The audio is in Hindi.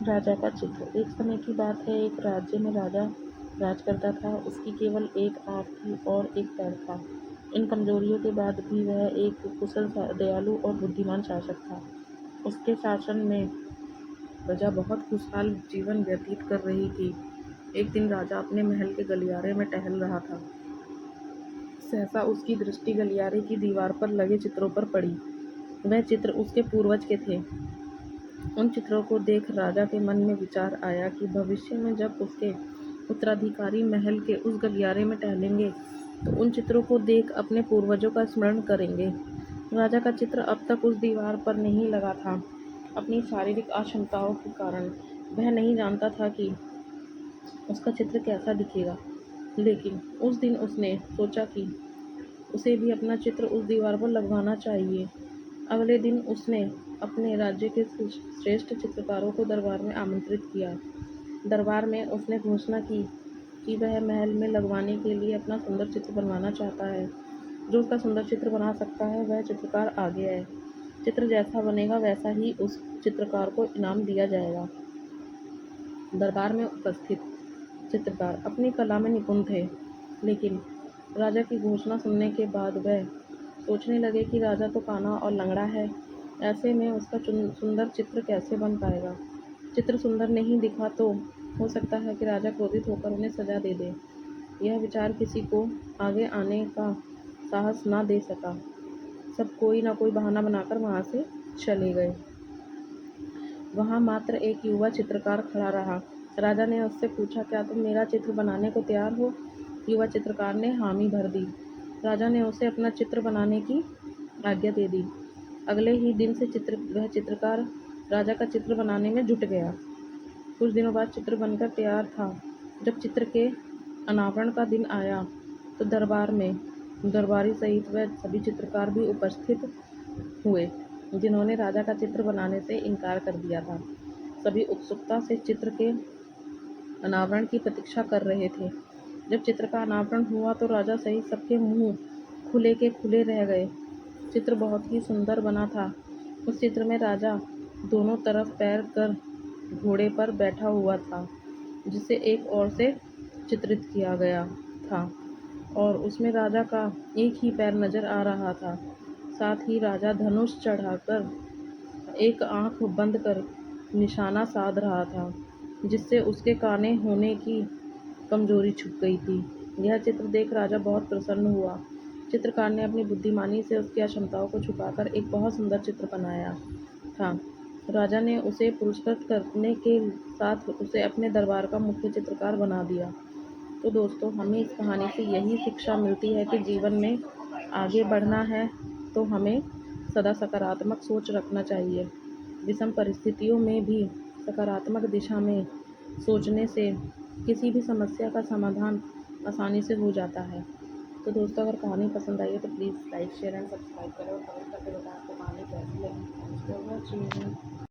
राजा का चित्र। एक समय की बात है, एक राज्य में राजा राज करता था। उसकी केवल एक आँख थी और एक पैर था। इन कमजोरियों के बाद भी वह एक कुशल, दयालु और बुद्धिमान शासक था। उसके शासन में प्रजा बहुत खुशहाल जीवन व्यतीत कर रही थी। एक दिन राजा अपने महल के गलियारे में टहल रहा था। सहसा उसकी दृष्टि गलियारे की दीवार पर लगे चित्रों पर पड़ी। वह चित्र उसके पूर्वज के थे। उन चित्रों को देख राजा के मन में विचार आया कि भविष्य में जब उसके उत्तराधिकारी महल के उस गलियारे में टहलेंगे तो उन चित्रों को देख अपने पूर्वजों का स्मरण करेंगे। राजा का चित्र अब तक उस दीवार पर नहीं लगा था। अपनी शारीरिक अक्षमताओं के कारण वह नहीं जानता था कि उसका चित्र कैसा दिखेगा, लेकिन उस दिन उसने सोचा कि उसे भी अपना चित्र उस दीवार पर लगवाना चाहिए। अगले दिन उसने अपने राज्य के श्रेष्ठ चित्रकारों को दरबार में आमंत्रित किया। दरबार में उसने घोषणा की कि वह महल में लगवाने के लिए अपना सुंदर चित्र बनवाना चाहता है। जो उसका सुंदर चित्र बना सकता है वह चित्रकार आगे आए। चित्र जैसा बनेगा वैसा ही उस चित्रकार को इनाम दिया जाएगा। दरबार में उपस्थित चित्रकार अपनी कला में निपुण थे, लेकिन राजा की घोषणा सुनने के बाद वह सोचने लगे कि राजा तो काना और लंगड़ा है, ऐसे में उसका सुंदर चित्र कैसे बन पाएगा। चित्र सुंदर नहीं दिखा तो हो सकता है कि राजा क्रोधित होकर उन्हें सजा दे दे। यह विचार किसी को आगे आने का साहस ना दे सका। सब कोई ना कोई बहाना बनाकर वहां से चले गए। वहां मात्र एक युवा चित्रकार खड़ा रहा। राजा ने उससे पूछा, क्या तुम मेरा चित्र बनाने को तैयार हो? युवा चित्रकार ने हामी भर दी। राजा ने उसे अपना चित्र बनाने की आज्ञा दे दी। अगले ही दिन से वह चित्रकार राजा का चित्र बनाने में जुट गया। कुछ दिनों बाद चित्र बनकर तैयार था। जब चित्र के अनावरण का दिन आया तो दरबार में दरबारी सहित वह सभी चित्रकार भी उपस्थित हुए जिन्होंने राजा का चित्र बनाने से इनकार कर दिया था। सभी उत्सुकता से चित्र के अनावरण की प्रतीक्षा कर रहे थे। जब चित्र का अनावरण हुआ तो राजा सहित सबके मुंह खुले के खुले रह गए। चित्र बहुत ही सुंदर बना था। उस चित्र में राजा दोनों तरफ पैर कर घोड़े पर बैठा हुआ था, जिसे एक ओर से चित्रित किया गया था और उसमें राजा का एक ही पैर नजर आ रहा था। साथ ही राजा धनुष चढ़ाकर एक आंख बंद कर निशाना साध रहा था, जिससे उसके काने होने की कमजोरी छुप गई थी। यह चित्र देख राजा बहुत प्रसन्न हुआ। चित्रकार ने अपनी बुद्धिमानी से उसकी अक्षमताओं को छुपाकर एक बहुत सुंदर चित्र बनाया था। राजा ने उसे पुरस्कृत करने के साथ उसे अपने दरबार का मुख्य चित्रकार बना दिया। तो दोस्तों, हमें इस कहानी से यही शिक्षा मिलती है कि जीवन में आगे बढ़ना है तो हमें सदा सकारात्मक सोच रखना चाहिए। विषम परिस्थितियों में भी सकारात्मक दिशा में सोचने से किसी भी समस्या का समाधान आसानी से हो जाता है। तो दोस्तों, अगर कहानी पसंद आई है तो please like, share and subscribe करें और कमेंट करके बताएं आपको कहानी कैसी लगी। Thanks for watching.